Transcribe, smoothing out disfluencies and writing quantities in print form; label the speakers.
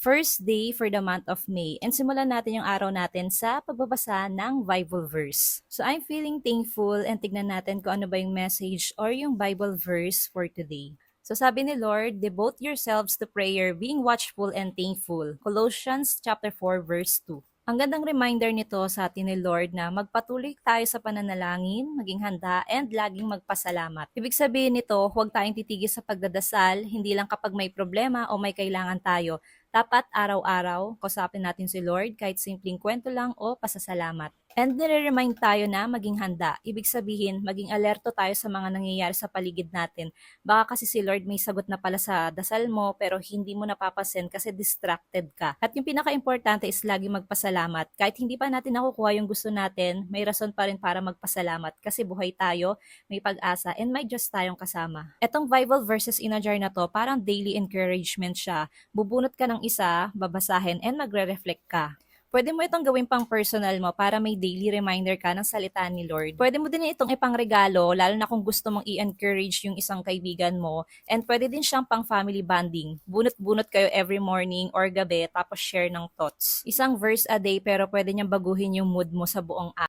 Speaker 1: first day for the month of May and simulan natin yung araw natin sa pagbabasa ng Bible verse. So I'm feeling thankful and tignan natin kung ano ba yung message or yung Bible verse for today. So sabi ni Lord, devote yourselves to prayer, being watchful and thankful. Colossians chapter 4 verse 2. Ang gandang reminder nito sa atin ni Lord na magpatuloy tayo sa pananalangin, maging handa, and laging magpasalamat. Ibig sabihin nito, huwag tayong titigil sa pagdadasal, hindi lang kapag may problema o may kailangan tayo. Dapat araw-araw, kausapin natin si Lord kahit simpleng kwento lang o pasasalamat. And nire-remind tayo na maging handa. Ibig sabihin, maging alerto tayo sa mga nangyayari sa paligid natin. Baka kasi si Lord may sagot na pala sa dasal mo pero hindi mo napapansin kasi distracted ka. At yung pinaka-importante is lagi magpasalamat. Kahit hindi pa natin nakukuha yung gusto natin, may rason pa rin para magpasalamat kasi buhay tayo, may pag-asa, and may Diyos tayong kasama. Etong Bible verses in a jar na to, parang daily encouragement siya. Bubunot ka ng isa, babasahin, and magre-reflect ka. Pwede mo itong gawin pang personal mo para may daily reminder ka ng salita ni Lord. Pwede mo din itong ipangregalo, lalo na kung gusto mong i-encourage yung isang kaibigan mo. And pwede din siyang pang family bonding. Bunot-bunot kayo every morning or gabi, tapos share ng thoughts. Isang verse a day, pero pwede niyang baguhin yung mood mo sa buong araw.